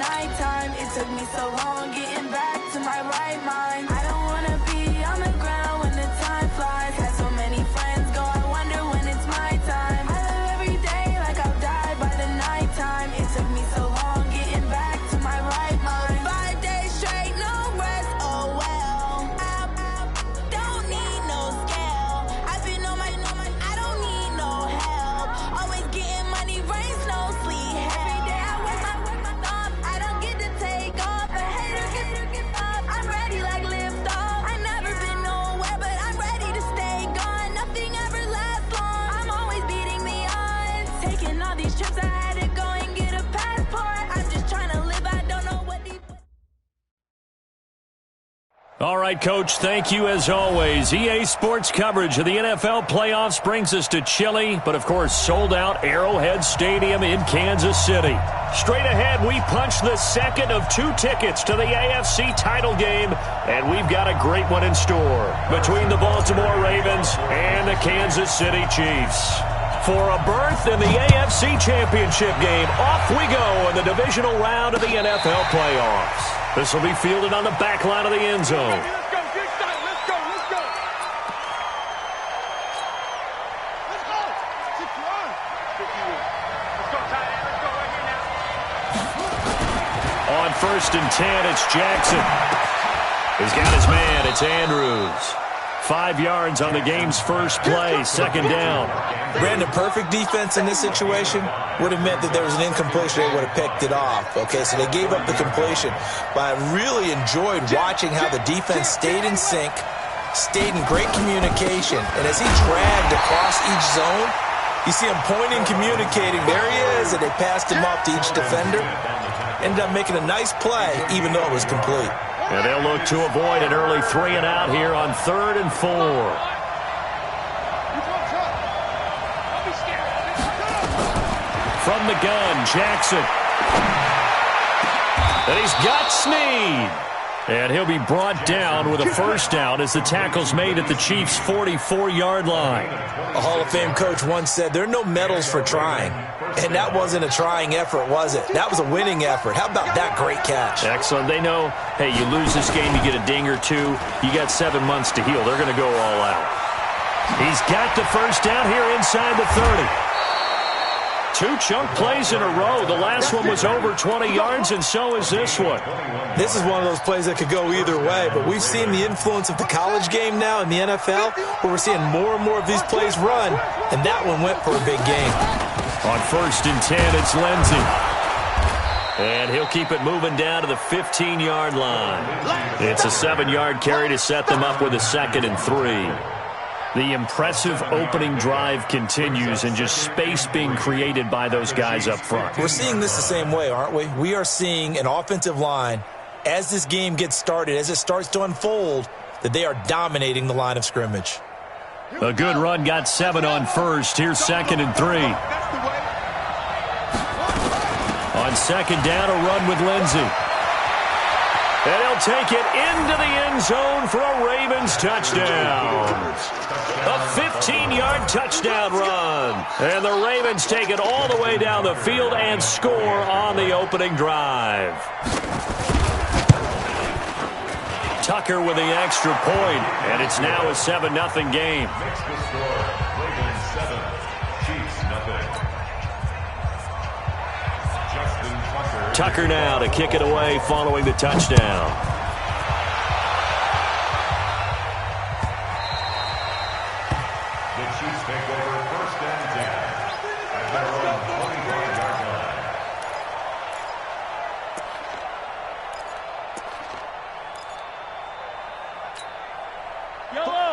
nighttime. It took me so long getting back to my right mind. I don't wanna be on the ground when the time flies. Had so many friends go, I wonder when it's my time. I live every day like I'll die by the nighttime. It took me so long getting back to my right mind. 5 days straight, no rest, oh well. I don't need no scale. I've been on my, I don't need no help. Always getting money, rain, snow, sleet, every day I work my thumb. I don't get to take off. A hater get up. I'm ready like lift off. I never been nowhere, but I'm ready to stay gone. Nothing ever lasts long. I'm always beating the odds. Taking all these trips, I had to go and get a passport. I'm just trying to live, I don't know what these. All right, Coach, thank you as always. EA Sports coverage of the NFL playoffs brings us to chilly, but of course sold-out Arrowhead Stadium in Kansas City. Straight ahead, we punch the second of 2 tickets to the AFC title game, and we've got a great one in store between the Baltimore Ravens and the Kansas City Chiefs. For a berth in the AFC Championship game, off we go in the divisional round of the NFL playoffs. This will be fielded on the back line of the end zone. Let's go, big time. Let's go, let's go. Let's go. 6-1. Let's go, tight end. Let's go right here now. On 1st and 10, it's Jackson. He's got his man. It's Andrews. 5 yards on the game's first play, 2nd down. Brandon, perfect defense in this situation would have meant that there was an incompletion. They would have picked it off. Okay, so they gave up the completion. But I really enjoyed watching how the defense stayed in sync, stayed in great communication. And as he dragged across each zone, you see him pointing, communicating. There he is, and they passed him off to each defender. Ended up making a nice play, even though it was complete. And they'll look to avoid an early 3 and out here on 3rd and 4. From the gun, Jackson. And he's got Snead. And he'll be brought down with a 1st down as the tackle's made at the Chiefs' 44-yard line. A Hall of Fame coach once said, there are no medals for trying. And that wasn't a trying effort, was it? That was a winning effort. How about that great catch? Excellent. They know, hey, you lose this game, you get a ding or 2. You got 7 months to heal. They're going to go all out. He's got the 1st down here inside the 30. 2 chunk plays in a row. The last one was over 20 yards, and so is this one. This is one of those plays that could go either way, but we've seen the influence of the college game now in the NFL, where we're seeing more and more of these plays run, and that one went for a big gain. On 1st and 10, it's Lindsey. And he'll keep it moving down to the 15-yard line. It's a 7-yard carry to set them up with a 2nd and 3. The impressive opening drive continues, and just space being created by those guys up front. We're seeing this the same way, aren't we? We are seeing an offensive line, as this game gets started, as it starts to unfold, that they are dominating the line of scrimmage. A good run got 7 on 1st. Here's 2nd and 3. On 2nd down, a run with Lindsey. And he'll take it into the end zone for a Ravens touchdown. A 15-yard touchdown run. And the Ravens take it all the way down the field and score on the opening drive. Tucker with the extra point, and it's now a 7-0 game. Tucker now to kick it away following the touchdown. The Chiefs take over 1st and 10 at their own 25-yard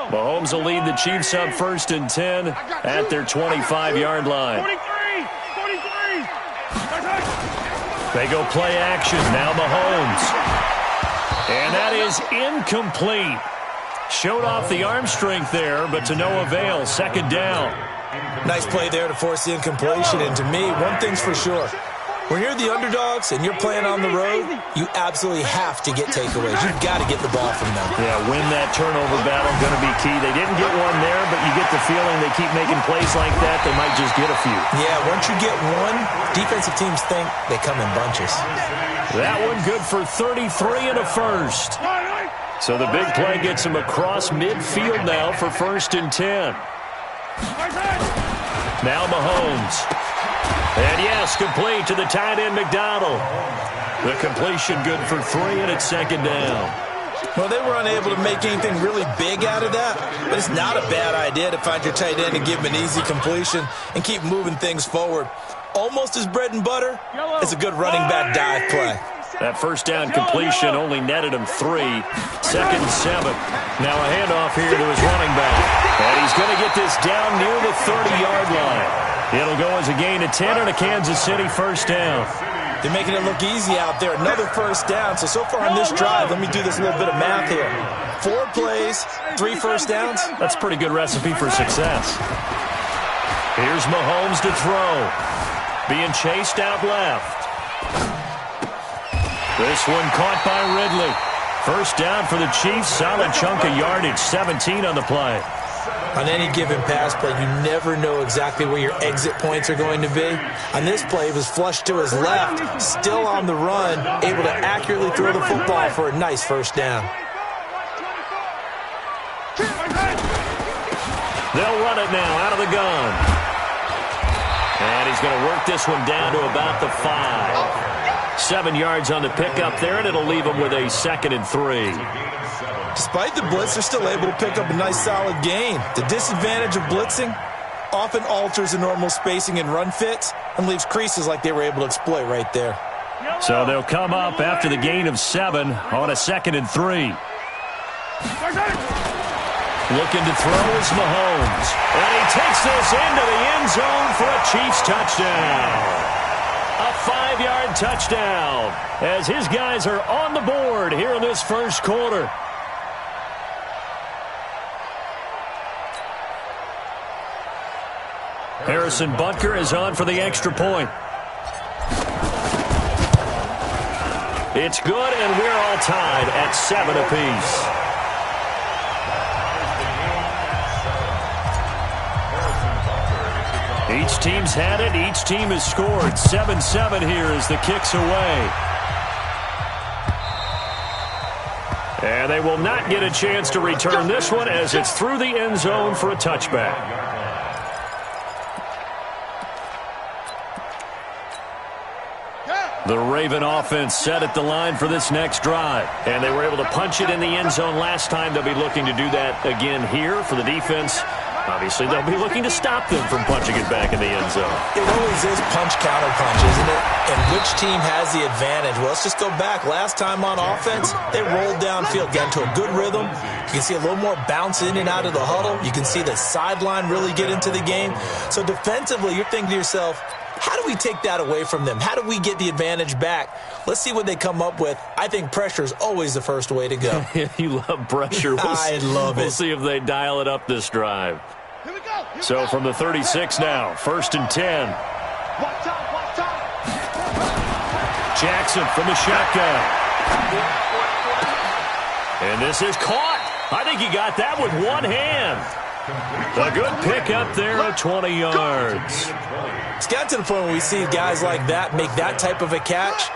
line. Mahomes will lead the Chiefs up 1st and 10 at their 25-yard line. 43! They go play action. Now Mahomes. And that is incomplete. Showed off the arm strength there, but to no avail. 2nd down. Nice play there to force the incompletion. And to me, one thing's for sure. When you're the underdogs and you're playing on the road, you absolutely have to get takeaways. You've got to get the ball from them. Yeah, win that turnover battle, going to be key. They didn't get one there, but you get the feeling they keep making plays like that, they might just get a few. Yeah, once you get one, defensive teams think they come in bunches. That one good for 33 and a first. So the big play gets him across midfield now for 1st and 10. Now Mahomes. And yes, complete to the tight end McDonald. The completion good for 3, and it's 2nd down. Well, they were unable to make anything really big out of that, but it's not a bad idea to find your tight end and give him an easy completion and keep moving things forward. Almost as bread and butter, it's a good running back dive play. That 1st down completion only netted him 3. 2nd and 7. Now a handoff here to his running back. And he's going to get this down near the 30-yard line. It'll go as a gain of 10 and a Kansas City 1st down. They're making it look easy out there. Another 1st down. So far on this drive, let me do this little bit of math here. 4 plays, 3 1st downs. That's a pretty good recipe for success. Here's Mahomes to throw. Being chased out left. This one caught by Ridley. 1st down for the Chiefs. Solid chunk of yardage. 17 on the play. On any given pass play, you never know exactly where your exit points are going to be. On this play, it was flushed to his left, still on the run, able to accurately throw the football for a nice 1st down. They'll run it now out of the gun. And he's going to work this one down to about the 5. 7 yards on the pickup there, and it'll leave him with a 2nd and 3. Despite the blitz, they're still able to pick up a nice solid gain. The disadvantage of blitzing often alters the normal spacing and run fits and leaves creases like they were able to exploit right there. So they'll come up after the gain of 7 on a 2nd and 3. Looking to throw is Mahomes. And he takes this into the end zone for a Chiefs touchdown. A 5-yard touchdown as his guys are on the board here in this 1st quarter. Harrison Butker is on for the extra point. It's good, and we're all tied at 7 apiece. Each team's had it. Each team has scored. 7-7 here as the kick's away. And they will not get a chance to return this one as it's through the end zone for a touchback. The Raven offense set at the line for this next drive. And they were able to punch it in the end zone last time. They'll be looking to do that again here for the defense. Obviously, they'll be looking to stop them from punching it back in the end zone. It always is punch-counter-punch, isn't it? And which team has the advantage? Well, let's just go back. Last time on offense, they rolled downfield, got into a good rhythm. You can see a little more bounce in and out of the huddle. You can see the sideline really get into the game. So defensively, you're thinking to yourself, how do we take that away from them? How do we get the advantage back? Let's see what they come up with. I think pressure is always the first way to go. You love pressure. I love it. We'll see if they dial it up this drive. So from the 36 now, 1st and 10. Jackson from the shotgun. And this is caught. I think he got that with one hand. A good pick up there at 20 yards. It's got to the point where we see guys like that make that type of a catch.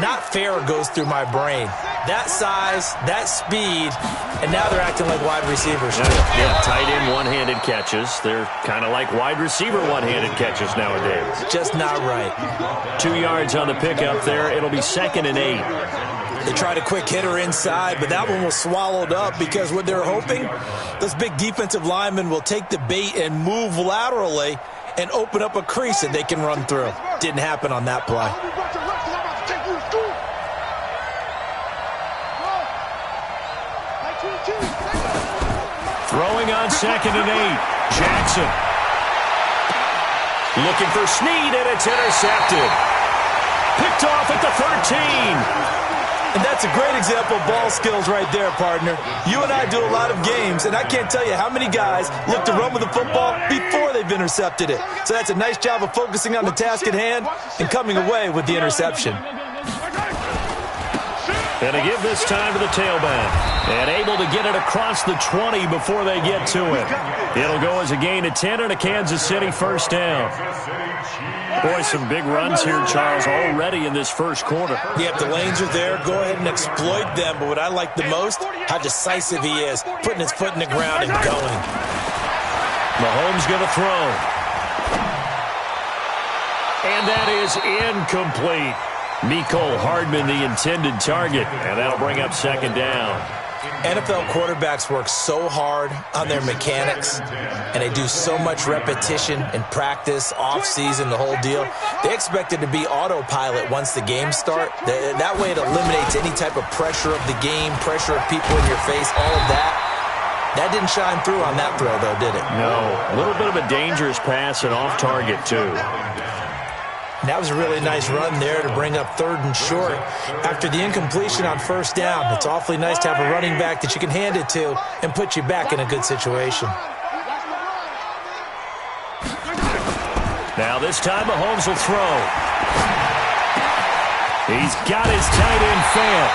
Not fair goes through my brain. That size, that speed, and now they're acting like wide receivers. Yeah, tight end one-handed catches. They're kind of like wide receiver one-handed catches nowadays. Just not right. 2 yards on the pickup there. It'll be 2nd and 8. They tried a quick hitter inside, but that one was swallowed up because what they're hoping, those big defensive linemen will take the bait and move laterally and open up a crease that they can run through. Didn't happen on that play. Throwing on 2nd and 8. Jackson. Looking for Snead, and it's intercepted. Picked off at the 13. And that's a great example of ball skills right there, partner. You and I do a lot of games, and I can't tell you how many guys look to run with the football before they've intercepted it. So that's a nice job of focusing on the task at hand and coming away with the interception. And to give this time to the tailback. And able to get it across the 20 before they get to it. It'll go as a gain of 10 and a Kansas City first down. Boy, some big runs here, Charles, already in this first quarter. Yeah, if the lanes are there, go ahead and exploit them. But what I like the most, how decisive he is, putting his foot in the ground and going. Mahomes going to throw. And that is incomplete. Mecole Hardman, the intended target, and that'll bring up second down. NFL quarterbacks work so hard on their mechanics, and they do so much repetition in practice, off-season, the whole deal. They expect it to be autopilot once the games start. That way it eliminates any type of pressure of the game, pressure of people in your face, all of that. That didn't shine through on that throw, though, did it? No. A little bit of a dangerous pass and off target, too. That was a really nice run there to bring up third and short. After the incompletion on first down, it's awfully nice to have a running back that you can hand it to and put you back in a good situation. Now this time Mahomes will throw. He's got his tight end fan.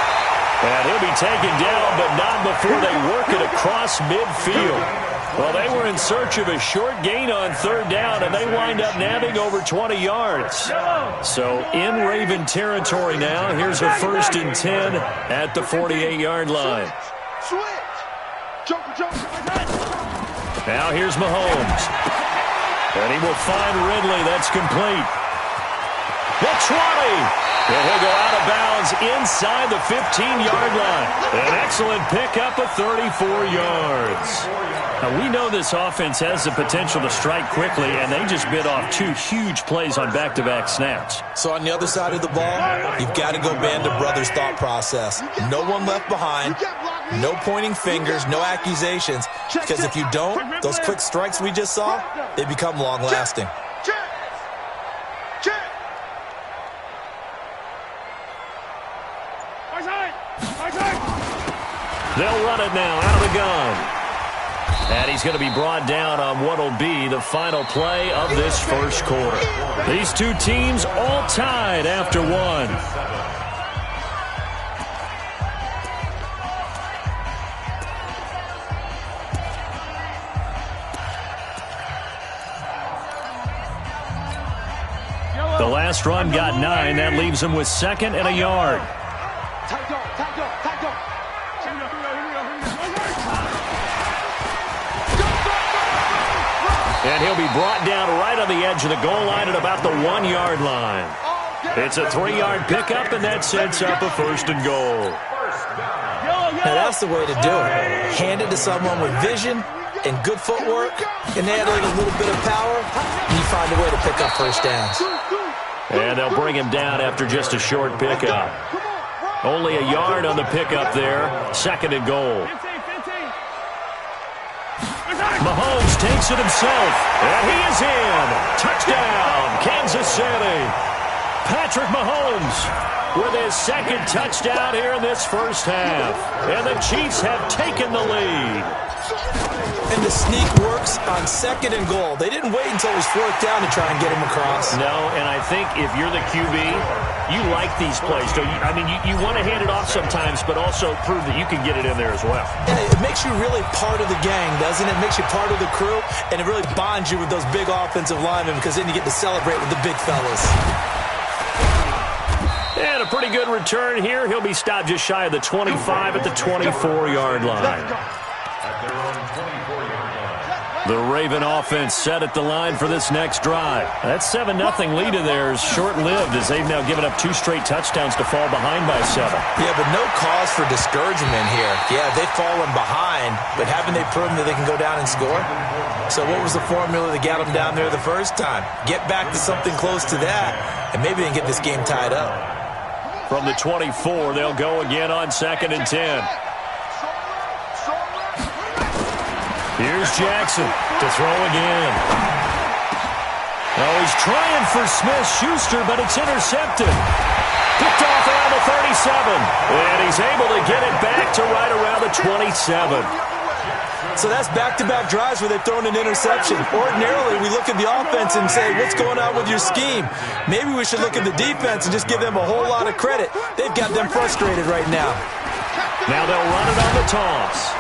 And he'll be taken down, but not before they work it across midfield. Well, they were in search of a short gain on third down, and they wind up nabbing over 20 yards. So in Raven territory now, here's a 1st and 10 at the 48-yard line. Now here's Mahomes. And he will find Ridley. That's complete. The 20. And he'll go out of bounds inside the 15-yard line. An excellent pickup of 34 yards. Now, we know this offense has the potential to strike quickly, and they just bit off 2 huge plays on back-to-back snaps. So on the other side of the ball, you've got to go Band of Brothers thought process. No one left behind, no pointing fingers, no accusations, because if you don't, those quick strikes we just saw, they become long-lasting. They'll run it now out of the gun. And he's going to be brought down on what will be the final play of this first quarter. These two teams all tied after one. The last run got 9. That leaves him with 2nd and a yard. And he'll be brought down right on the edge of the goal line at about the 1-yard line. It's a 3-yard pickup, and that sets up a 1st and goal. Now that's the way to do it. Hand it to someone with vision and good footwork, and add a little bit of power, and you find a way to pick up first downs. And they'll bring him down after just a short pickup. Only a yard on the pickup there. 2nd and goal. Mahomes takes it himself, and he is in. Touchdown, Kansas City. Patrick Mahomes with his 2nd touchdown here in this first half. And the Chiefs have taken the lead. And the sneak works on 2nd and goal. They didn't wait until it was 4th down to try and get him across. No, and I think if you're the QB, you like these plays. So you want to hand it off sometimes, but also prove that you can get it in there as well. Yeah, it makes you really part of the gang, doesn't it? It makes you part of the crew, and it really bonds you with those big offensive linemen because then you get to celebrate with the big fellas. And a pretty good return here. He'll be stopped just shy of the 25 at the 24-yard line. The Raven offense set at the line for this next drive. That 7-0 lead of theirs short-lived as they've now given up 2 straight touchdowns to fall behind by 7. Yeah, but no cause for discouragement here. Yeah, they've fallen behind, but haven't they proven that they can go down and score? So what was the formula that got them down there the first time? Get back to something close to that, and maybe they can get this game tied up. From the 24, they'll go again on 2nd and 10. Here's Jackson to throw again. Oh, he's trying for Smith-Schuster, but it's intercepted. Picked off around the 36. And he's able to get it back to right around the 27. So that's back-to-back drives where they've thrown an interception. Ordinarily, we look at the offense and say, what's going on with your scheme? Maybe we should look at the defense and just give them a whole lot of credit. They've got them frustrated right now. Now they'll run it on the toss.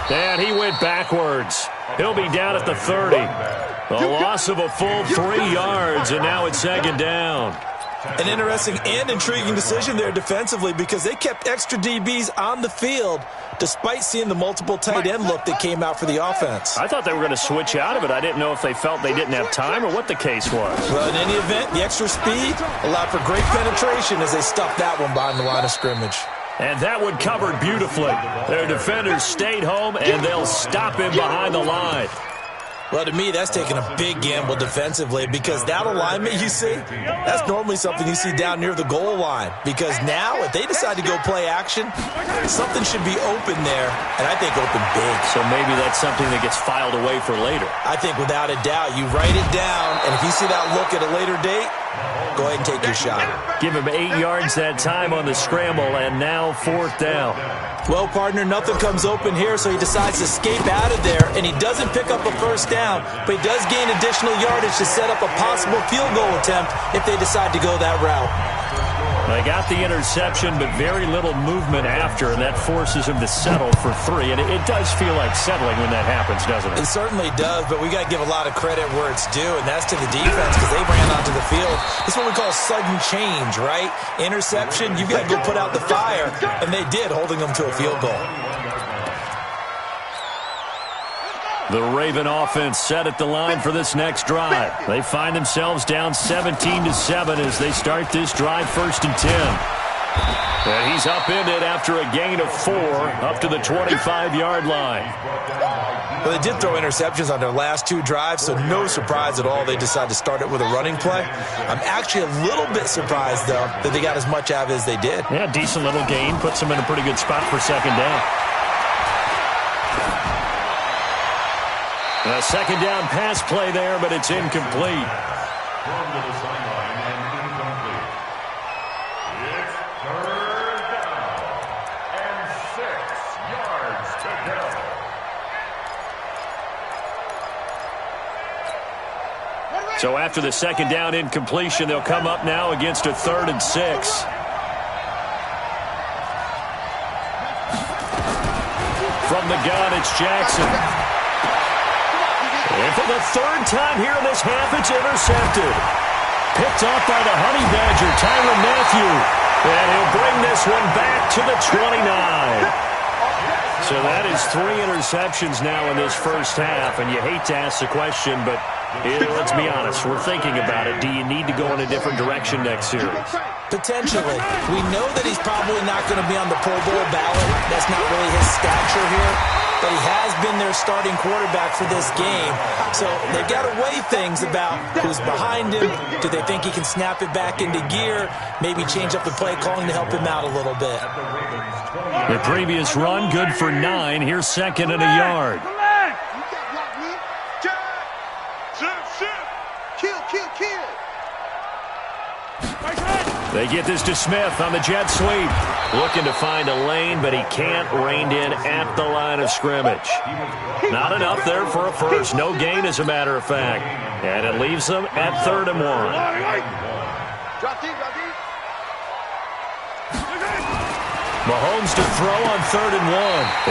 And he went backwards. He'll be down at the 30. A loss of a full 3 yards, and now it's second down. An interesting and intriguing decision there defensively because they kept extra DBs on the field despite seeing the multiple tight end look that came out for the offense. I thought they were going to switch out of it. I didn't know if they felt they didn't have time or what the case was. Well, in any event, the extra speed allowed for great penetration as they stuffed that one behind the line of scrimmage. And that one covered beautifully. Their defenders stayed home, and they'll stop him behind the line. Well, to me, that's taking a big gamble defensively because that alignment you see, that's normally something you see down near the goal line. Because now, if they decide to go play action, something should be open there, and I think open big. So maybe that's something that gets filed away for later. I think without a doubt, you write it down, and if you see that look at a later date, go ahead and take your shot. Give him 8 yards that time on the scramble, and now 4th down. Well, partner, nothing comes open here, so he decides to escape out of there, and he doesn't pick up a first down, but he does gain additional yardage to set up a possible field goal attempt if they decide to go that route. They got the interception, but very little movement after, and that forces him to settle for 3. And it does feel like settling when that happens, doesn't it? It certainly does, but we got to give a lot of credit where it's due, and that's to the defense because they ran onto the field. This is what we call sudden change, right? Interception, you've got to go put out the fire, and they did, holding them to a field goal. The Raven offense set at the line for this next drive. They find themselves down 17-7 as they start this drive 1st and 10. And he's upended after a gain of 4 up to the 25-yard line. Well, they did throw interceptions on their last 2 drives, so no surprise at all they decided to start it with a running play. I'm actually a little bit surprised, though, that they got as much out of it as they did. Yeah, decent little gain. Puts them in a pretty good spot for second down. A second down pass play there, but it's incomplete. Thrown to the sideline and incomplete. It's 3rd down and 6 yards to go. So after the second down incompletion, they'll come up now against a 3rd and 6. From the gun, it's Jackson. And for the 3rd time here in this half, it's intercepted. Picked off by the Honey Badger, Tyrann Mathieu. And he'll bring this one back to the 29. So that is 3 interceptions now in this first half. And you hate to ask the question, but let's be honest, we're thinking about it. Do you need to go in a different direction next series? Potentially. We know that he's probably not going to be on the Pro Bowl ballot. That's not really his stature here. But he has been their starting quarterback for this game. So they've got to weigh things about who's behind him. Do they think he can snap it back into gear? Maybe change up the play calling to help him out a little bit. The previous run, good for 9. Here's 2nd and a yard. They get this to Smith on the jet sweep. Looking to find a lane, but he can't. Reined in at the line of scrimmage. Not enough there for a first. No gain, as a matter of fact. And it leaves them at 3rd and 1. Mahomes to throw on 3rd and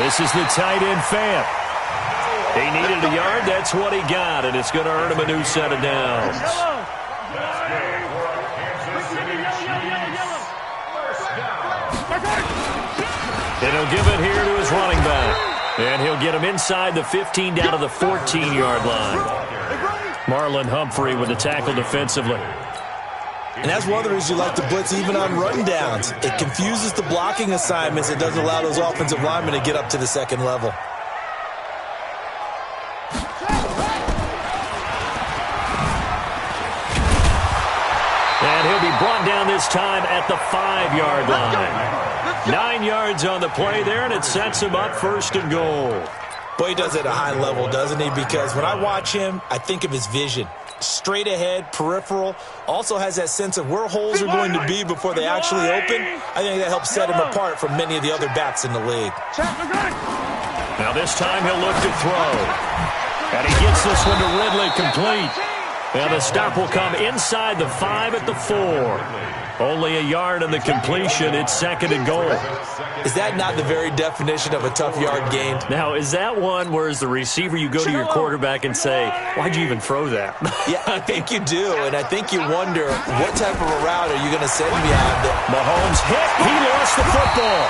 1. This is the tight end Fant. He needed a yard. That's what he got, and it's going to earn him a new set of downs. And he'll give it here to his running back. And he'll get him inside the 15 down to the 14-yard line. Marlon Humphrey with the tackle defensively. And that's one of the reasons you like to blitz even on rundowns. It confuses the blocking assignments. It doesn't allow those offensive linemen to get up to the second level. And he'll be brought down this time at the 5-yard line. 9 yards on the play there, and it sets him up 1st and goal. Boy, he does it at a high level, doesn't he? Because when I watch him, I think of his vision. straight ahead, peripheral. Also has that sense of where holes are going to be before they actually open. I think that helps set him apart from many of the other backs in the league. Now this time he'll look to throw. And he gets this one to Ridley complete. And the stop will come inside the 5 at the 4. Only a yard on the completion. It's 2nd and goal. Is that not the very definition of a tough yard gained? Now, is that one where as the receiver you go to your quarterback and say, why'd you even throw that? Yeah, I think you do, and I think you wonder what type of a route are you going to send me on that. Mahomes hit. He lost the football.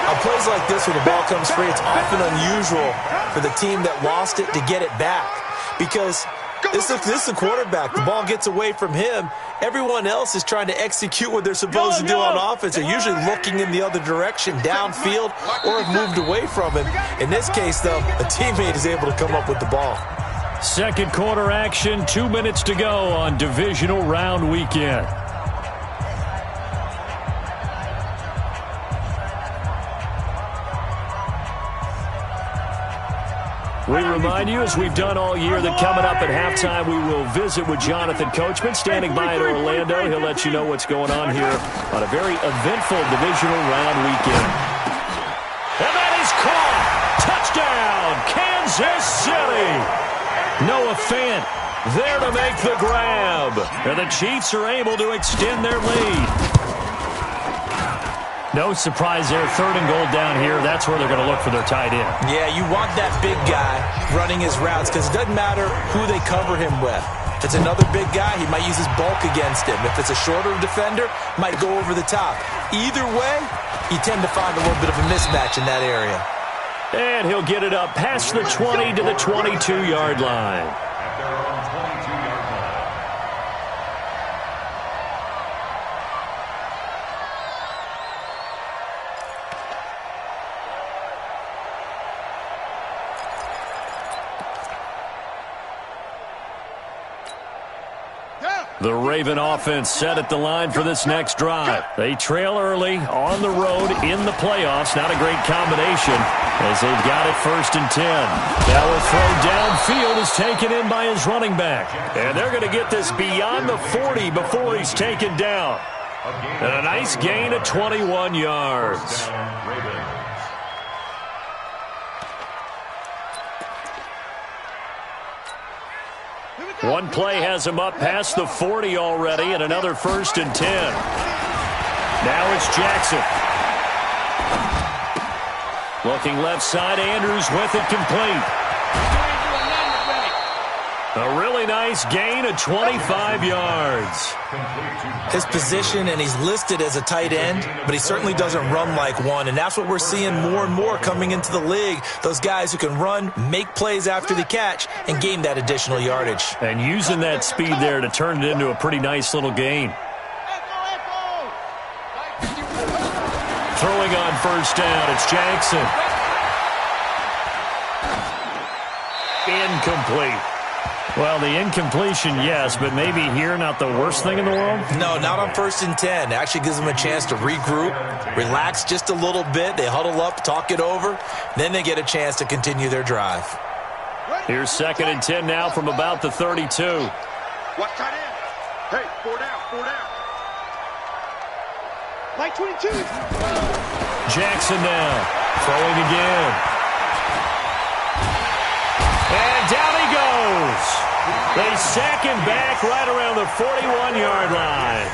On plays like this where the ball comes free, it's often unusual for the team that lost it to get it back because this is the quarterback. The ball gets away from him. Everyone else is trying to execute what they're supposed to do on offense. They're usually looking in the other direction, downfield, or have moved away from him. In this case, though, a teammate is able to come up with the ball. Second quarter action, 2 minutes to go on divisional round weekend. We remind you, as we've done all year, that coming up at halftime, we will visit with Jonathan Coachman, standing by in Orlando. He'll let you know what's going on here on a very eventful divisional round weekend. And that is caught! Touchdown, Kansas City! Noah Fant there to make the grab. And the Chiefs are able to extend their lead. No surprise there, 3rd and goal down here. That's where they're going to look for their tight end. Yeah, you want that big guy running his routes because it doesn't matter who they cover him with. If it's another big guy, he might use his bulk against him. If it's a shorter defender, might go over the top. Either way, you tend to find a little bit of a mismatch in that area. And he'll get it up past the 20 to the 22-yard line. At their own 22-yard line. The Raven offense set at the line for this next drive. They trail early on the road in the playoffs. Not a great combination as they've got it 1st and 10. Now a throw downfield is taken in by his running back. And they're going to get this beyond the 40 before he's taken down. And a nice gain of 21 yards. One play has him up past the 40 already, and another 1st and 10. Now it's Jackson. Looking left side, Andrews with it complete. A really nice gain of 25 yards. His position, and he's listed as a tight end, but he certainly doesn't run like one, and that's what we're seeing more and more coming into the league. Those guys who can run, make plays after the catch, and gain that additional yardage. And using that speed there to turn it into a pretty nice little gain. Throwing on 1st down, it's Jackson. Incomplete. Well, the incompletion, yes, but maybe here not the worst thing in the world? No, not on 1st and 10. It actually gives them a chance to regroup, relax just a little bit. They huddle up, talk it over. Then they get a chance to continue their drive. Here's 2nd and 10 now from about the 32. Watch tight end. Hey, 4 down. Like 22. Jackson now, throwing again. And down he goes. They sack him back right around the 41-yard line.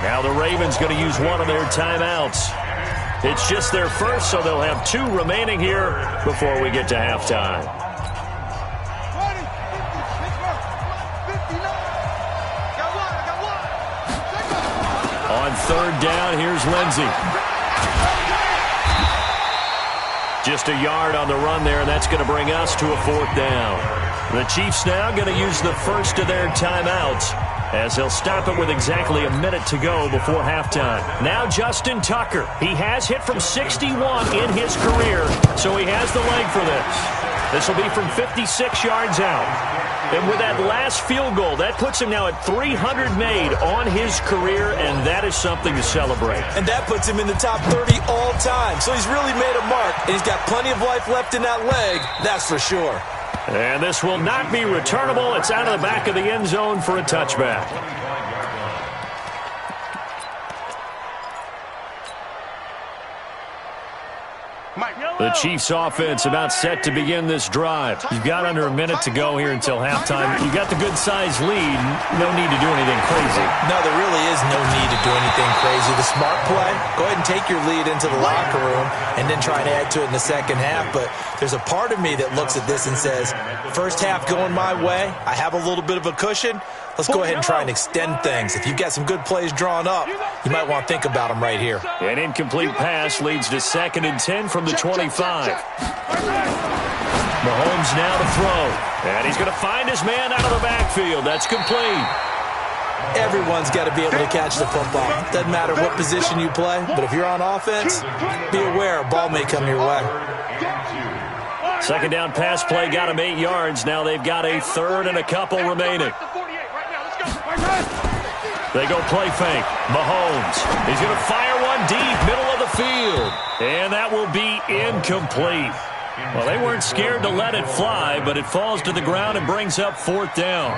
Now the Ravens going to use one of their timeouts. It's just their first, so they'll have 2 remaining here before we get to halftime. 20, 59. Got one. On 3rd down, here's Lindsey. Just a yard on the run there, and that's going to bring us to a 4th down. The Chiefs now going to use the first of their timeouts as they'll stop it with exactly a minute to go before halftime. Now Justin Tucker. He has hit from 61 in his career, so he has the leg for this. This will be from 56 yards out. And with that last field goal, that puts him now at 300 made on his career, and that is something to celebrate. And that puts him in the top 30 all time. So he's really made a mark, and he's got plenty of life left in that leg, that's for sure. And this will not be returnable. It's out of the back of the end zone for a touchback. The Chiefs offense about set to begin this drive. You've got under a minute to go here until halftime. You've got the good-sized lead. No need to do anything crazy. No, there really is no need to do anything crazy. The smart play, go ahead and take your lead into the locker room and then try and add to it in the second half. But there's a part of me that looks at this and says, first half going my way, I have a little bit of a cushion. Let's go ahead and try and extend things. If you've got some good plays drawn up, you might want to think about them right here. An incomplete pass leads to 2nd and 10 from the 25. Mahomes now to throw. And he's going to find his man out of the backfield. That's complete. Everyone's got to be able to catch the football. Doesn't matter what position you play, but if you're on offense, be aware a ball may come your way. Second down pass play got him 8 yards. Now they've got a 3rd and a couple remaining. They go play fake. Mahomes. He's going to fire one deep, middle of the field. And that will be incomplete. Well, they weren't scared to let it fly, but it falls to the ground and brings up 4th down.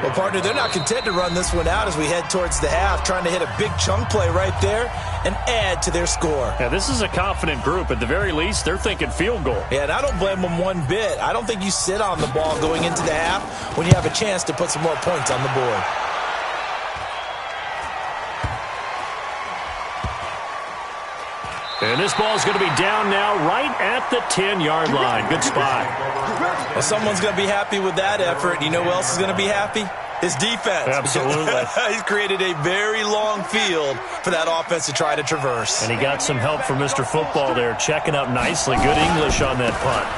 Well, partner, they're not content to run this one out as we head towards the half, trying to hit a big chunk play right there and add to their score. Yeah, this is a confident group. At the very least, they're thinking field goal. Yeah, and I don't blame them one bit. I don't think you sit on the ball going into the half when you have a chance to put some more points on the board. And this ball's going to be down now right at the 10-yard line. Good spot. Well, someone's going to be happy with that effort. You know who else is going to be happy? His defense. Absolutely. He's created a very long field for that offense to try to traverse. And he got some help from Mr. Football there, checking up nicely. Good English on that punt.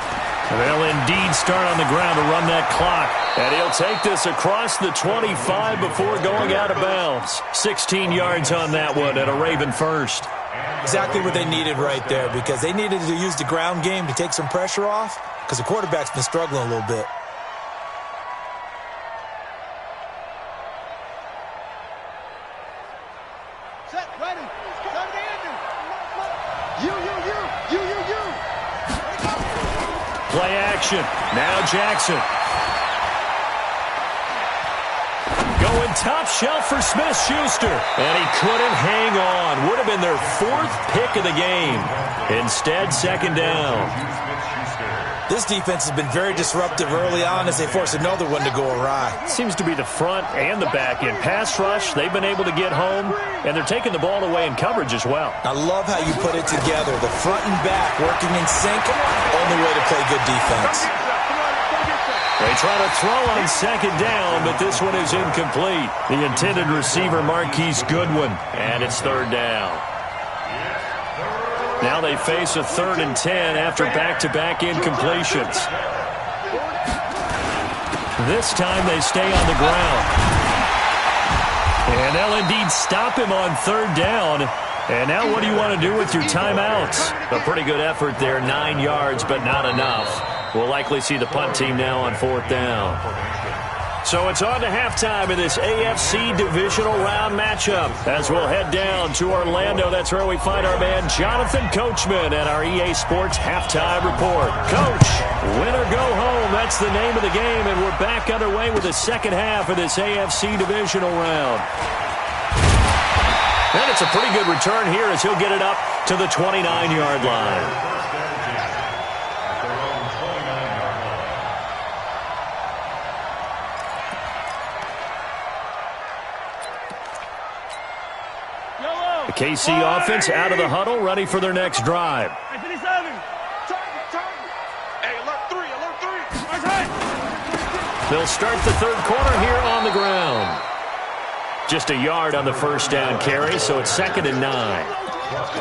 And they'll indeed start on the ground to run that clock. And he'll take this across the 25 before going out of bounds. 16 yards on that one and a Raven first. Exactly what they needed right there, because they needed to use the ground game to take some pressure off, because the quarterback's been struggling a little bit. Set, ready. Set to Andrew. You. Play action. Now Jackson. Going top shelf for Smith-Schuster. And he couldn't hang on. Would have been their 4th pick of the game. Instead, 2nd down. This defense has been very disruptive early on as they force another one to go awry. Seems to be the front and the back end. Pass rush, they've been able to get home, and they're taking the ball away in coverage as well. I love how you put it together. The front and back working in sync, only way to play good defense. They try to throw on 2nd down, but this one is incomplete. The intended receiver, Marquise Goodwin, and it's 3rd down. Now they face a 3rd and 10 after back-to-back incompletions. This time they stay on the ground. And they'll indeed stop him on 3rd down. And now what do you want to do with your timeouts? A pretty good effort there, 9 yards, but not enough. We'll likely see the punt team now on 4th down. So it's on to halftime in this AFC divisional round matchup. As we'll head down to Orlando, that's where we find our man Jonathan Coachman at our EA Sports Halftime Report. Coach, win or go home, that's the name of the game, and we're back underway with the second half of this AFC divisional round. And it's a pretty good return here as he'll get it up to the 29-yard line. The KC offense out of the huddle, ready for their next drive. They'll start the 3rd quarter here on the ground. Just a yard on the 1st down carry, so it's 2nd and 9.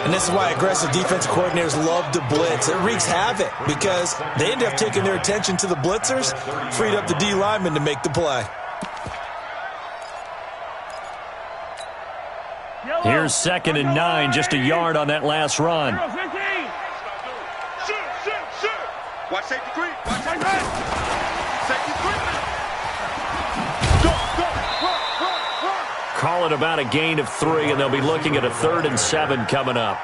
And this is why aggressive defensive coordinators love to blitz. It wreaks havoc because they end up taking their attention to the blitzers, freed up the D lineman to make the play. Here's 2nd and 9, just a yard on that last run. Watch safety creep. Watch safety creep. Call it about a gain of 3, and they'll be looking at a 3rd and 7 coming up.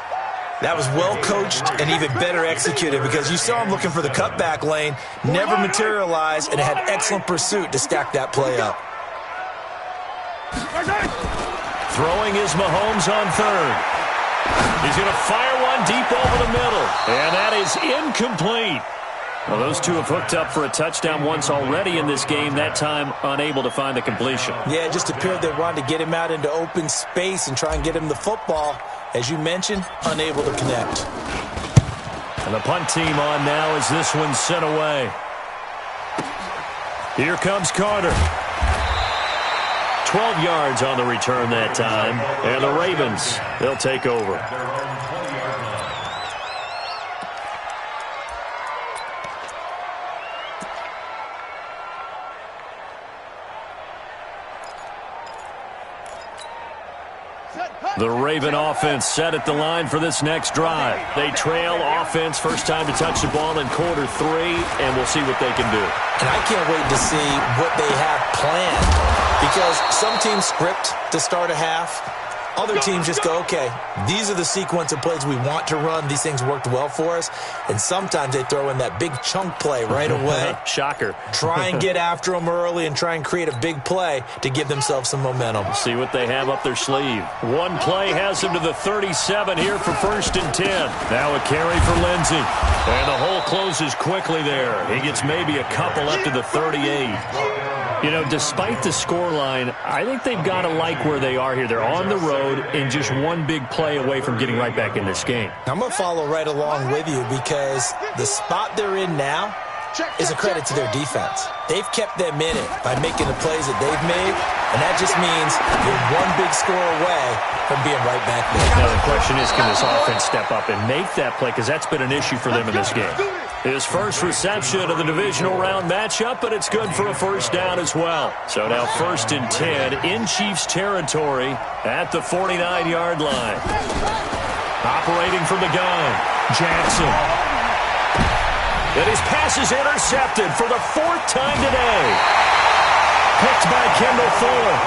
That was well coached and even better executed because you saw him looking for the cutback lane, never materialized, and had excellent pursuit to stack that play up. Throwing is Mahomes on third. He's going to fire one deep over the middle, and that is incomplete. Well, those two have hooked up for a touchdown once already in this game, that time unable to find the completion. Yeah, it just appeared they wanted to get him out into open space and try and get him the football. As you mentioned, unable to connect. And the punt team on now as this one's sent away. Here comes Carter. 12 yards on the return that time. And the Ravens, they'll take over. The Raven offense set at the line for this next drive. They trail offense, first time to touch the ball in quarter 3, and we'll see what they can do. And I can't wait to see what they have planned because some teams script to start a half. Other teams just go, okay, these are the sequence of plays we want to run. These things worked well for us. And sometimes they throw in that big chunk play right away. Shocker. Try and get after them early and try and create a big play to give themselves some momentum. See what they have up their sleeve. One play has them to the 37 here for 1st and 10. Now a carry for Lindsey. And the hole closes quickly there. He gets maybe a couple up to the 38. You know, despite the scoreline, I think they've got to like where they are here. They're on the road and just one big play away from getting right back in this game. I'm going to follow right along with you because the spot they're in now is a credit to their defense. They've kept them in it by making the plays that they've made, and that just means you're one big score away from being right back there. Now the question is, can this offense step up and make that play? Because that's been an issue for them in this game. His first reception of the divisional round matchup, but it's good for a first down as well. So now 1st and 10 in Chiefs territory at the 49-yard line. Operating from the gun, Jackson. And his pass is intercepted for the 4th time today. Picked by Kendall Fuller.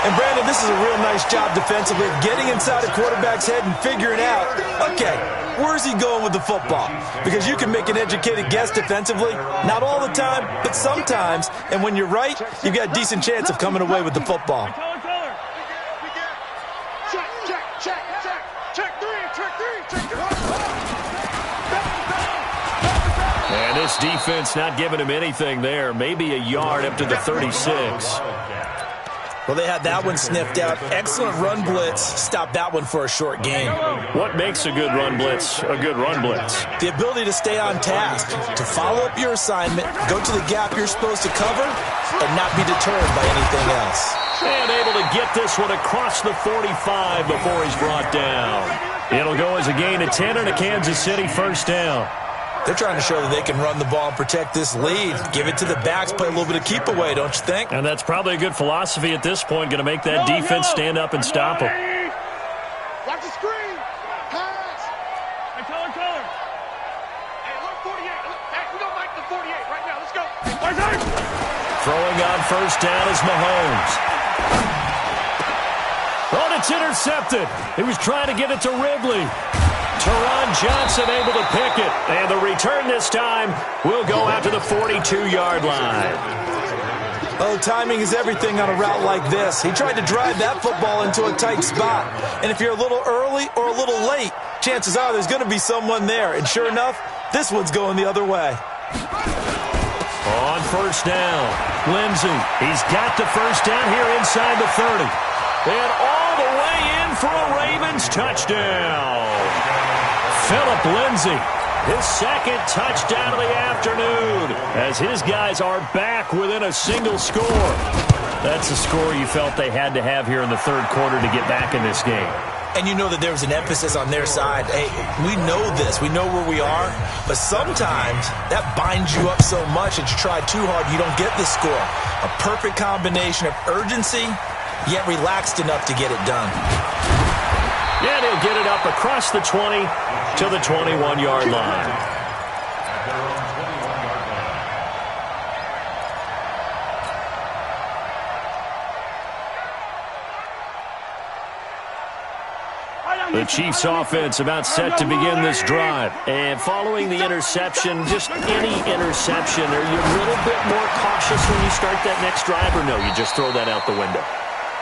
And, Brandon, this is a real nice job defensively of getting inside a quarterback's head and figuring out, okay, where's he going with the football? Because you can make an educated guess defensively. Not all the time, but sometimes. And when you're right, you've got a decent chance of coming away with the football. And this defense not giving him anything there. Maybe a yard up to the 36. Well, they had that one sniffed out. Excellent run blitz. Stopped that one for a short gain. What makes a good run blitz a good run blitz? The ability to stay on task, to follow up your assignment, go to the gap you're supposed to cover, and not be deterred by anything else. And able to get this one across the 45 before he's brought down. It'll go as a gain of 10 and a Kansas City first down. They're trying to show that they can run the ball and protect this lead. Give it to the backs, play a little bit of keep away, don't you think? And that's probably a good philosophy at this point, going to make that defense stand up and stop them. Watch the screen. Pass. Hey, color. Hey, look, 48. Hey, we don't like the 48 right now. Let's go. Throwing on first down is Mahomes. Oh, it's intercepted. He was trying to get it to Ridley. Teron Johnson able to pick it. And the return this time will go out to the 42-yard line. Oh, timing is everything on a route like this. He tried to drive that football into a tight spot. And if you're a little early or a little late, chances are there's going to be someone there. And sure enough, this one's going the other way. On first down, Lindsey. He's got the first down here inside the 30. And all the way in for a Ravens touchdown. Phillip Lindsey, his second touchdown of the afternoon, as his guys are back within a single score. That's a score you felt they had to have here in the third quarter to get back in this game. And you know that there was an emphasis on their side. Hey, we know this. We know where we are. But sometimes that binds you up so much that you try too hard, you don't get the score. A perfect combination of urgency, yet relaxed enough to get it done. And he'll get it up across the 20 to the 21-yard line. The Chiefs offense about set to begin this drive. And following the interception, just any interception, are you a little bit more cautious when you start that next drive, or no, you just throw that out the window?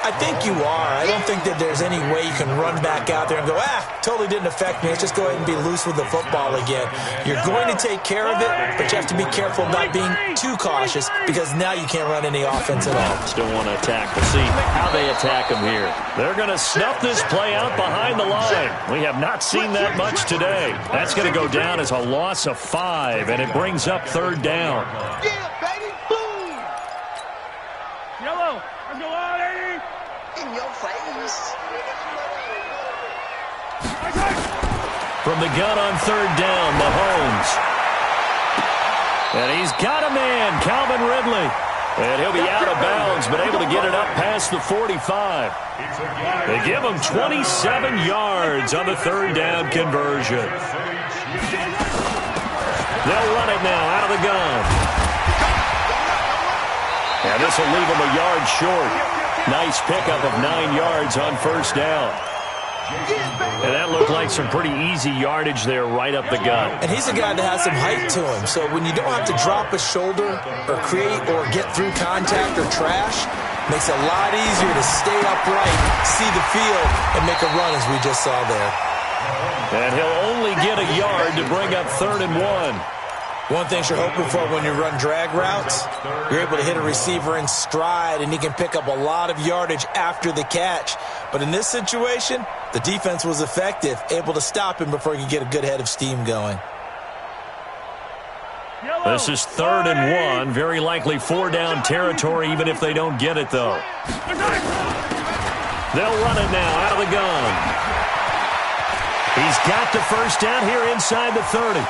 I think you are. I don't think that there's any way you can run back out there and go, totally didn't affect me. Let's just go ahead and be loose with the football again. You're going to take care of it, but you have to be careful about being too cautious because now you can't run any offense at all. Still want to attack. We'll see how they attack them here. They're going to snuff this play out behind the line. We have not seen that much today. That's going to go down as a loss of 5, and it brings up 3rd down. Yeah, baby, boom! Yellow, let's go on, 80! In your face. From the gun on 3rd down, Mahomes. And he's got a man, Calvin Ridley. And he'll be out of bounds, but able to get it up past the 45. They give him 27 yards on the 3rd down conversion. They'll run it now out of the gun. And this will leave him a yard short. Nice pickup of 9 yards on 1st down. And that looked like some pretty easy yardage there right up the gut. And he's a guy that has some height to him. So when you don't have to drop a shoulder or create or get through contact or trash, makes it a lot easier to stay upright, see the field, and make a run as we just saw there. And he'll only get a yard to bring up 3rd and 1. One thing you're hoping for when you run drag routes, you're able to hit a receiver in stride, and he can pick up a lot of yardage after the catch. But in this situation, the defense was effective, able to stop him before he could get a good head of steam going. This is 3rd and 1. Very likely 4-down territory, even if they don't get it, though. They'll run it now out of the gun. He's got the 1st down here inside the 30.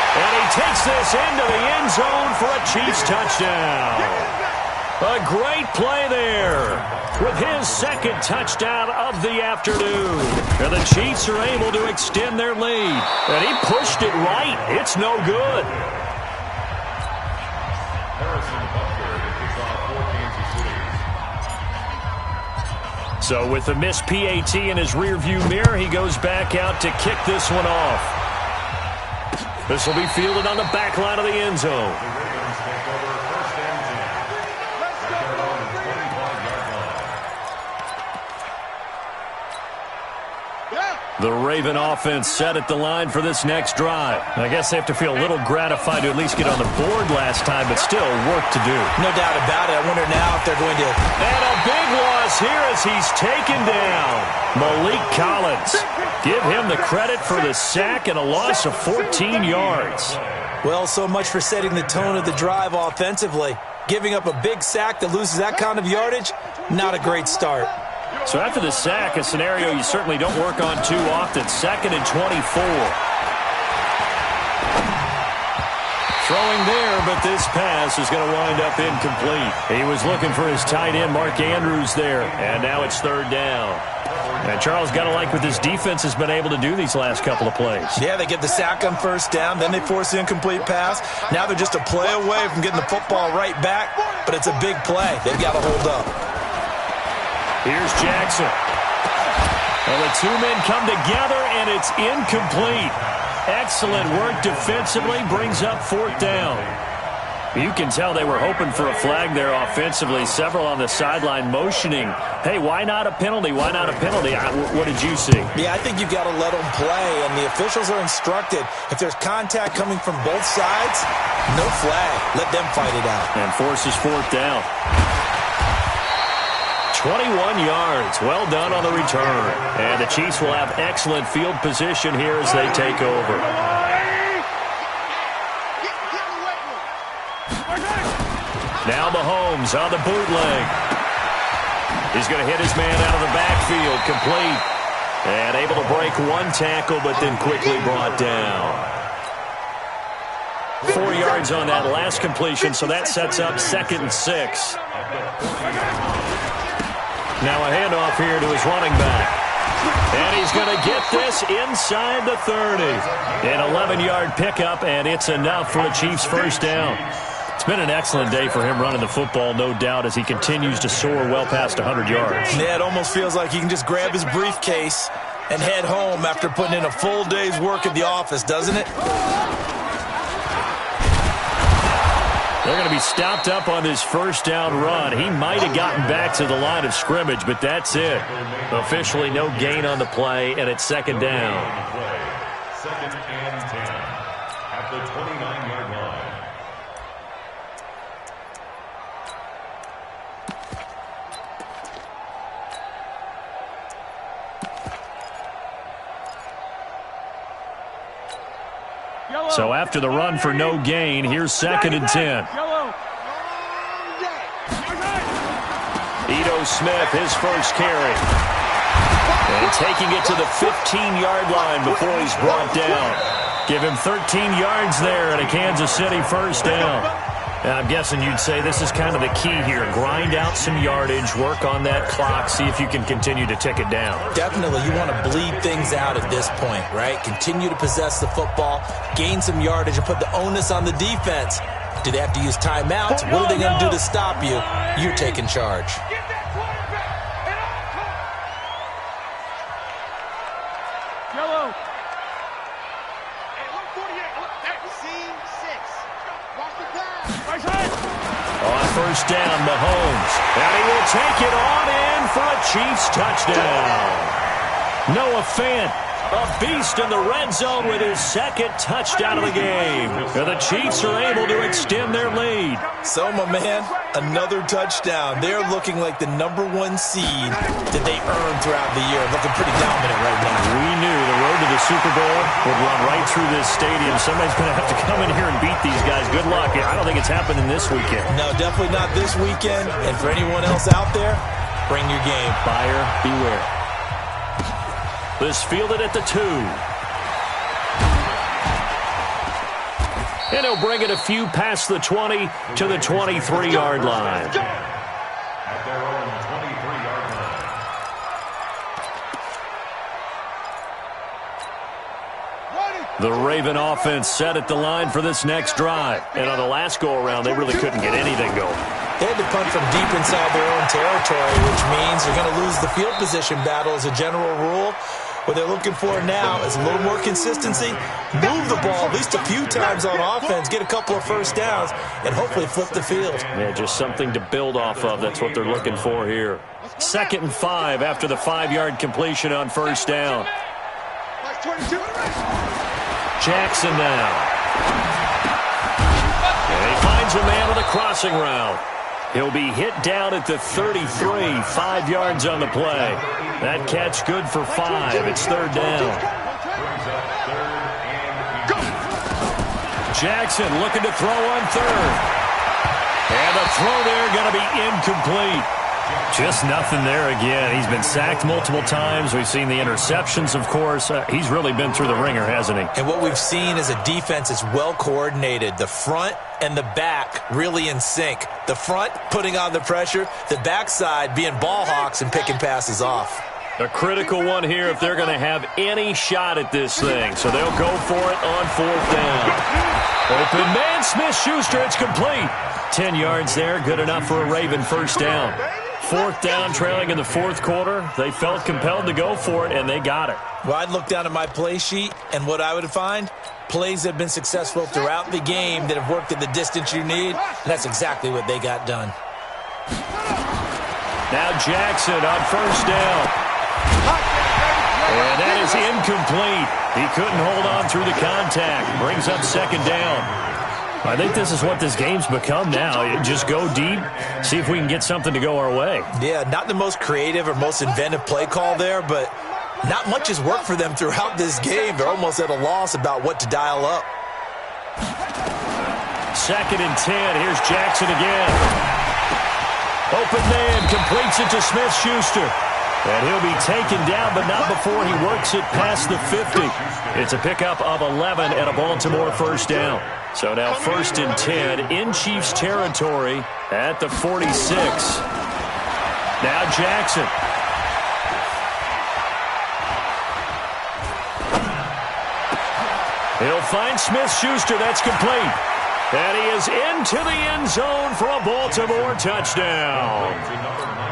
And he takes this into the end zone for a Chiefs touchdown. A great play there with his 2nd touchdown of the afternoon. And the Chiefs are able to extend their lead. And he pushed it right. It's no good. So with the missed PAT in his rearview mirror, he goes back out to kick this one off. This will be fielded on the back line of the end zone. The Raven offense set at the line for this next drive. I guess they have to feel a little gratified to at least get on the board last time, but still work to do. No doubt about it. I wonder now if they're going to... And a big loss here as he's taken down. Malik Collins. Give him the credit for the sack and a loss of 14 yards. Well, so much for setting the tone of the drive offensively. Giving up a big sack that loses that kind of yardage, not a great start. So after the sack, a scenario you certainly don't work on too often. 2nd and 24. Throwing there, but this pass is going to wind up incomplete. He was looking for his tight end, Mark Andrews, there. And now it's 3rd down. And Charles, got to like what this defense has been able to do these last couple of plays. Yeah, they get the sack on 1st down, then they force the incomplete pass. Now they're just a play away from getting the football right back, but it's a big play. They've got to hold up. Here's Jackson. Well, the 2 men come together, and it's incomplete. Excellent work defensively, brings up 4th down. You can tell they were hoping for a flag there offensively. Several on the sideline motioning, hey, why not a penalty? Why not a penalty? What did you see? Yeah, I think you've got to let them play, and the officials are instructed. If there's contact coming from both sides, no flag. Let them fight it out. And forces 4th down. 21 yards. Well done on the return. And the Chiefs will have excellent field position here as they take over. Now Mahomes on the bootleg. He's going to hit his man out of the backfield. Complete. And able to break 1 tackle, but then quickly brought down. 4 yards on that last completion, so that sets up 2nd and 6. Now a handoff here to his running back. And he's going to get this inside the 30. An 11-yard pickup, and it's enough for a Chiefs 1st down. It's been an excellent day for him running the football, no doubt, as he continues to soar well past 100 yards. Yeah, it almost feels like he can just grab his briefcase and head home after putting in a full day's work at the office, doesn't it? They're going to be stopped up on this first down run. He might have gotten back to the line of scrimmage, but that's it. Officially no gain on the play, and it's second down. Second and 10 at the 29-yard line. So after the run for no gain, here's second and 10. Ito Smith, his first carry. And taking it to the 15-yard line before he's brought down. Give him 13 yards there and a Kansas City first down. And I'm guessing you'd say this is kind of the key here. Grind out some yardage, work on that clock, see if you can continue to tick it down. Definitely, you want to bleed things out at this point, right? Continue to possess the football, gain some yardage, and put the onus on the defense. Do they have to use timeouts? What are they going to do to stop you? You're taking charge. Yellow. Hey, look 48. Look, seam 6. Watch the pass. Right side. On first down, Mahomes. And he will take it on in for a Chiefs touchdown. Noah Fant, a beast in the red zone with his second touchdown of the game. And the Chiefs are able to extend their lead. So, my man, another touchdown. They're looking like the #1 seed that they earned throughout the year. Looking pretty dominant right now. We knew the road to the Super Bowl would run right through this stadium. Somebody's going to have to come in here and beat these guys. Good luck. I don't think it's happening this weekend. No, definitely not this weekend. And for anyone else out there, bring your game. Buyer beware. This fielded at the 2. And he'll bring it a few past the 20 to the 23-yard line. At their own 23-yard line. The Raven offense set at the line for this next drive. And on the last go-around, they really couldn't get anything going. They had to punt from deep inside their own territory, which means they're going to lose the field position battle as a general rule. What they're looking for now is a little more consistency, move the ball at least a few times on offense, get a couple of first downs, and hopefully flip the field. Yeah, just something to build off of. That's what they're looking for here. 2nd and 5 after the 5-yard completion on first down. Jackson now. And he finds a man with a crossing route. He'll be hit down at the 33, 5 yards on the play. That catch good for 5. It's third down. Jackson looking to throw on third. And the throw there going to be incomplete. Just nothing there again. He's been sacked multiple times. We've seen the interceptions, of course. He's really been through the ringer, hasn't he? And what we've seen is a defense that's well coordinated. The front and the back really in sync. The front putting on the pressure, the backside being ball hawks and picking passes off. A critical one here if they're going to have any shot at this thing. So they'll go for it on fourth down. Open man, Smith-Schuster, it's complete. 10 yards there, good enough for a Raven first down. Fourth down, trailing in the fourth quarter. They felt compelled to go for it, and they got it. Well, I'd look down at my play sheet, and what I would find, plays that have been successful throughout the game that have worked at the distance you need, and that's exactly what they got done. Now Jackson on first down. And that is incomplete. He couldn't hold on through the contact. Brings up second down. I think this is what this game's become now. Just go deep, see if we can get something to go our way. Yeah, not the most creative or most inventive play call there, but not much has worked for them throughout this game. They're almost at a loss about what to dial up. 2nd and 10. Here's Jackson again. Open man, completes it to Smith-Schuster. And he'll be taken down, but not before he works it past the 50. It's a pickup of 11 and a Baltimore first down. So now 1st and 10 in Chiefs territory at the 46. Now Jackson. He'll find Smith-Schuster. That's complete. And he is into the end zone for a Baltimore touchdown.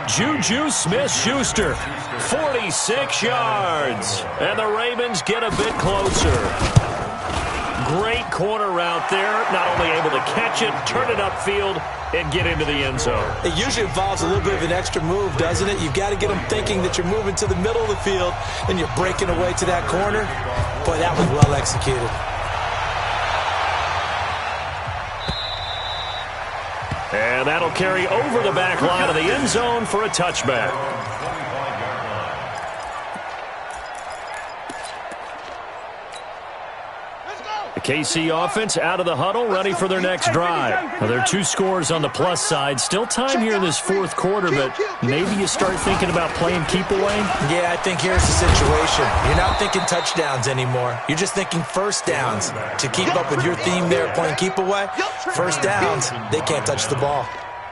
Juju Smith-Schuster, 46 yards. And the Ravens get a bit closer. Great corner route there. Not only able to catch it, turn it upfield, and get into the end zone. It usually involves a little bit of an extra move, doesn't it? You've got to get them thinking that you're moving to the middle of the field and you're breaking away to that corner. Boy, that was well executed. And that'll carry over the back line of the end zone for a touchback. The KC offense out of the huddle, ready for their next drive. Now, there are 2 scores on the plus side. Still time here in this fourth quarter, but maybe you start thinking about playing keep away? Yeah, I think here's the situation. You're not thinking touchdowns anymore. You're just thinking first downs. To keep up with your theme there, playing keep away, first downs, they can't touch the ball.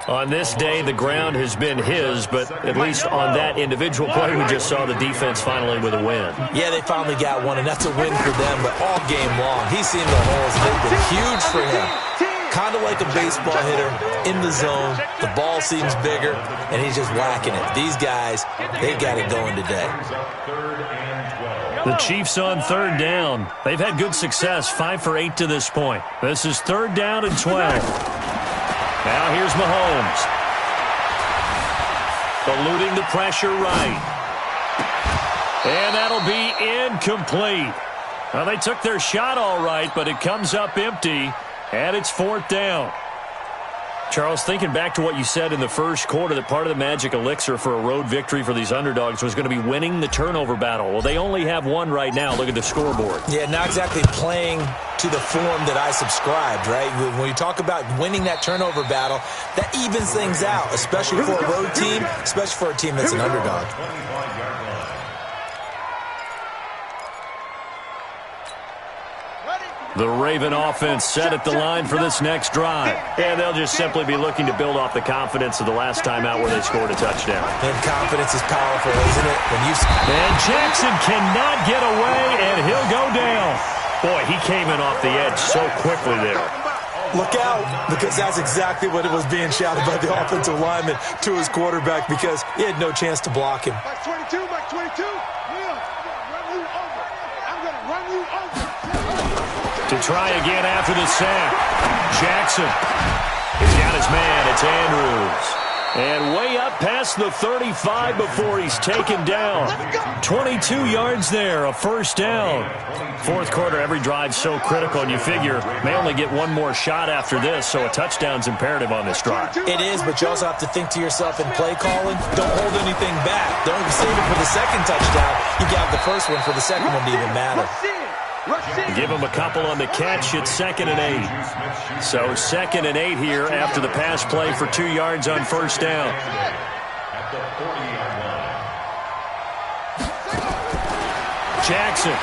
On this day, the ground has been his, but at least on that individual play, we just saw the defense finally with a win. Yeah, they finally got one, and that's a win for them, but all game long, he's seen the holes. They've been huge for him. Kind of like a baseball hitter in the zone. The ball seems bigger, and he's just whacking it. These guys, they've got it going today. The Chiefs on third down. They've had good success, 5 for 8 to this point. This is 3rd down and 12. Now here's Mahomes. Eluding the pressure right. And that'll be incomplete. Well, they took their shot all right, but it comes up empty, and it's 4th down. Charles, thinking back to what you said in the first quarter, that part of the magic elixir for a road victory for these underdogs was going to be winning the turnover battle. Well, they only have one right now. Look at the scoreboard. Yeah, not exactly playing to the form that I subscribed, right? When you talk about winning that turnover battle, that evens things out, especially for a road team, especially for a team that's an underdog. The Raven offense set at the line for this next drive. And they'll just simply be looking to build off the confidence of the last time out where they scored a touchdown. And confidence is powerful, isn't it? And Jackson cannot get away, and he'll go down. Boy, he came in off the edge so quickly there. Look out, because that's exactly what it was being shouted by the offensive lineman to his quarterback, because he had no chance to block him. Mike 22, Mike 22. Neil, run you over. I'm going to run you over. To try again after the sack. Jackson. He's got his man. It's Andrews. And way up past the 35 before he's taken down. 22 yards there, a first down. Fourth quarter, every drive's so critical, and you figure may only get one more shot after this, so a touchdown's imperative on this drive. It is, but you also have to think to yourself in play calling, don't hold anything back. Don't save it for the second touchdown. You got the first one for the second one to even matter. Give him a couple on the catch. It's 2nd and 8. So 2nd and 8 here after the pass play for 2 yards on first down. Jackson.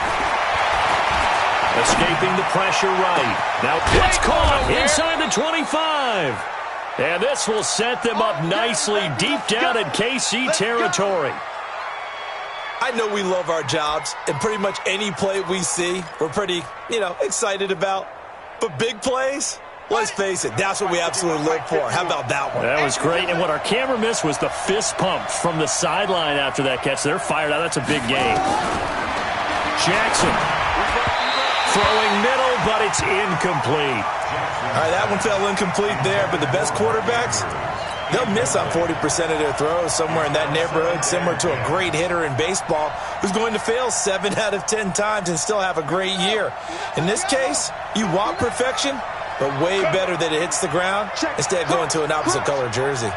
Escaping the pressure right. Now it's caught inside the 25. And this will set them up nicely deep down in KC territory. I know we love our jobs, and pretty much any play we see, we're pretty, excited about. But big plays, let's face it, that's what we absolutely live for. How about that one? That was great, and what our camera missed was the fist pump from the sideline after that catch. They're fired out. That's a big game. Jackson throwing middle, but it's incomplete. All right, that one fell incomplete there, but the best quarterbacks, they'll miss on 40% of their throws, somewhere in that neighborhood, similar to a great hitter in baseball who's going to fail 7 out of 10 times and still have a great year. In this case, you want perfection, but way better that it hits the ground instead of going to an opposite color jersey.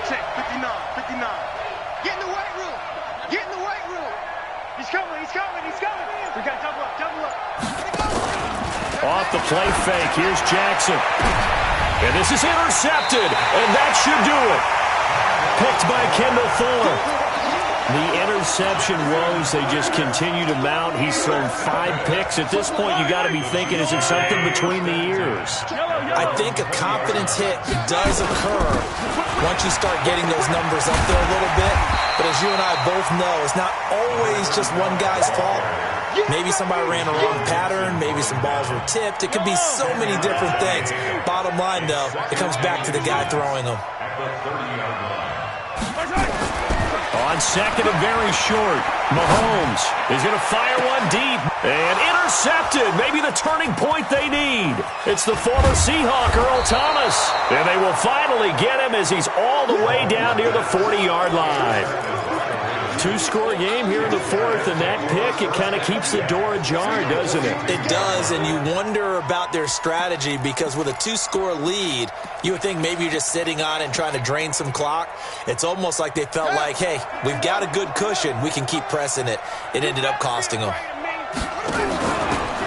Check, 59. Get in the weight room. He's coming. We got double up. Off the play fake, here's Jackson. And this is intercepted, and that should do it. Picked by Kendall Fuller. The interception woes, they just continue to mount. He's thrown 5 picks. At this point, you got to be thinking, is it something between the ears? I think a confidence hit does occur once you start getting those numbers up there a little bit. But as you and I both know, it's not always just one guy's fault. Maybe somebody ran a wrong pattern. Maybe some balls were tipped. It could be so many different things. Bottom line, though, it comes back to the guy throwing them. On second and very short, Mahomes is going to fire one deep and intercepted. Maybe the turning point they need. It's the former Seahawk, Earl Thomas. And they will finally get him as he's all the way down near the 40-yard line. Two-score game here in the fourth, and that pick, it kind of keeps the door ajar, doesn't it? It does, and you wonder about their strategy because with a two-score lead, you would think maybe you're just sitting on it and trying to drain some clock. It's almost like they felt like, hey, we've got a good cushion. We can keep pressing it. It ended up costing them.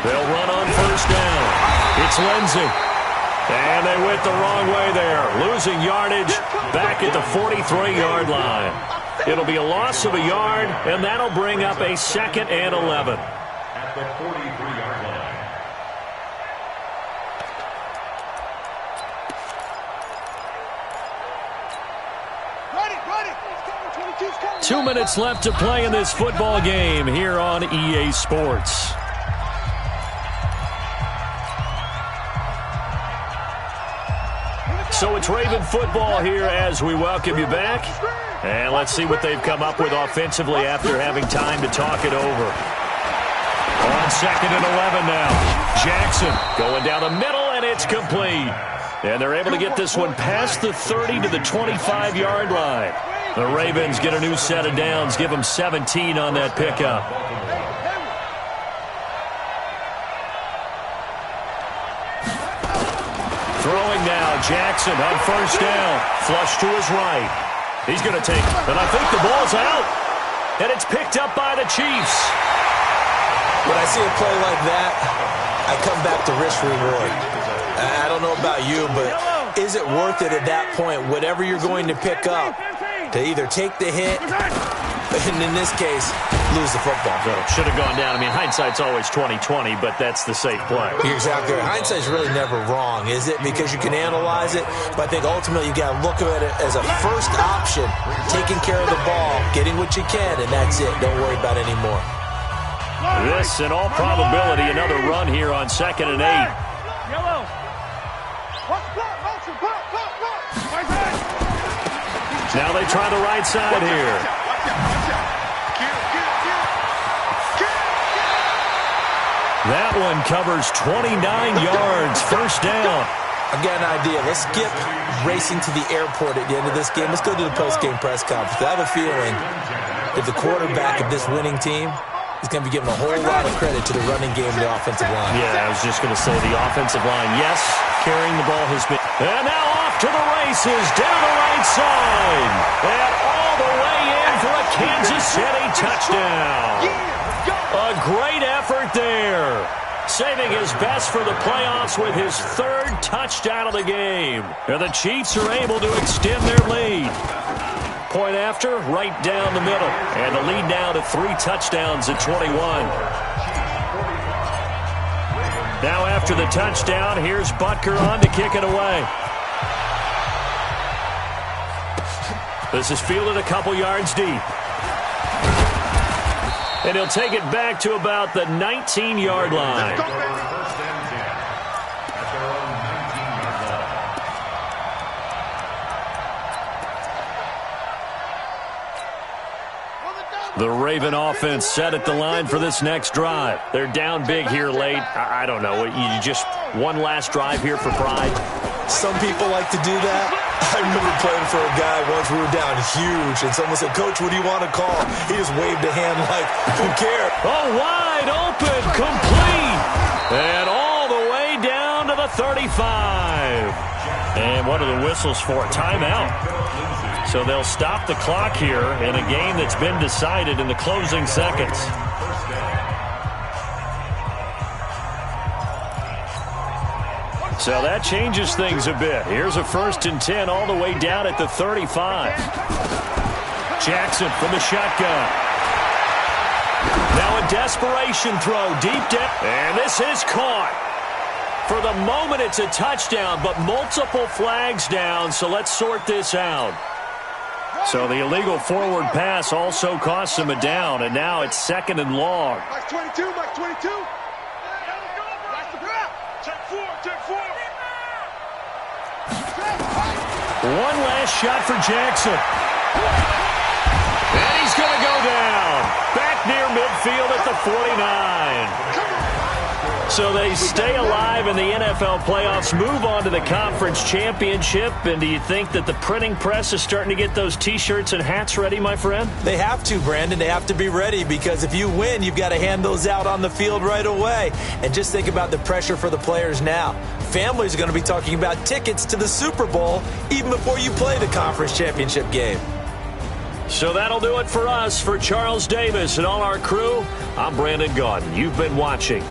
They'll run on first down. It's Lindsey. And they went the wrong way there, losing yardage back at the 43-yard line. It'll be a loss of a yard, and that'll bring up a 2nd and 11. At the 43-yard line. 2 minutes left to play in this football game here on EA Sports. So it's Raven football here as we welcome you back. And let's see what they've come up with offensively after having time to talk it over. On 2nd and 11 now. Jackson going down the middle, and it's complete. And they're able to get this one past the 30 to the 25-yard line. The Ravens get a new set of downs, give them 17 on that pickup. Throwing now, Jackson on first down. Flush to his right. He's going to take, and I think the ball's out. And it's picked up by the Chiefs. When I see a play like that, I come back to risk-reward. I don't know about you, but is it worth it at that point, whatever you're going to pick up, to either take the hit, and in this case, lose the football? So should have gone down. I mean, hindsight's always 20/20, but that's the safe play. You're exactly right. Hindsight's really never wrong, is it? Because you can analyze it, but I think ultimately you got to look at it as a first option, taking care of the ball, getting what you can, and that's it. Don't worry about any more. This, in all probability, another run here on 2nd and 8. Now they try the right side here. That one covers 29 yards, first down. I've got an idea. Let's skip racing to the airport at the end of this game. Let's go to the post-game press conference. I have a feeling that the quarterback of this winning team is going to be given a whole lot of credit to the running game and the offensive line. Yeah, I was just going to say the offensive line, yes, carrying the ball has been. And now off to the races, down the right side. And all the way in for a Kansas City touchdown. A great effort there. Saving his best for the playoffs with his 3rd touchdown of the game. And the Chiefs are able to extend their lead. Point after, right down the middle. And the lead now to 3 touchdowns at 21. Now after the touchdown, here's Butker on to kick it away. This is fielded a couple yards deep. And he'll take it back to about the 19-yard line. The Raven offense set at the line for this next drive. They're down big here late. I don't know. You just one last drive here for pride? Some people like to do that. I remember playing for a guy once. We were down huge, and someone said, "Coach, what do you want to call?" He just waved a hand like, who cares? Oh, wide open, complete, and all the way down to the 35. And what are the whistles for? Timeout. So they'll stop the clock here in a game that's been decided in the closing seconds. So that changes things a bit. Here's a 1st and 10 all the way down at the 35. Jackson from the shotgun. Now a desperation throw deep down. And this is caught. For the moment, it's a touchdown, but multiple flags down, so let's sort this out. So the illegal forward pass also costs him a down, and now it's 2nd and long. Mike 22, Mike 22. Take four. One last shot for Jackson. And he's going to go down. Back near midfield at the 49. So they stay alive in the NFL playoffs, move on to the conference championship. And do you think that the printing press is starting to get those T-shirts and hats ready, my friend? They have to, Brandon. They have to be ready because if you win, you've got to hand those out on the field right away. And just think about the pressure for the players now. Families are going to be talking about tickets to the Super Bowl even before you play the conference championship game. So that'll do it for us. For Charles Davis and all our crew, I'm Brandon Gaudin. You've been watching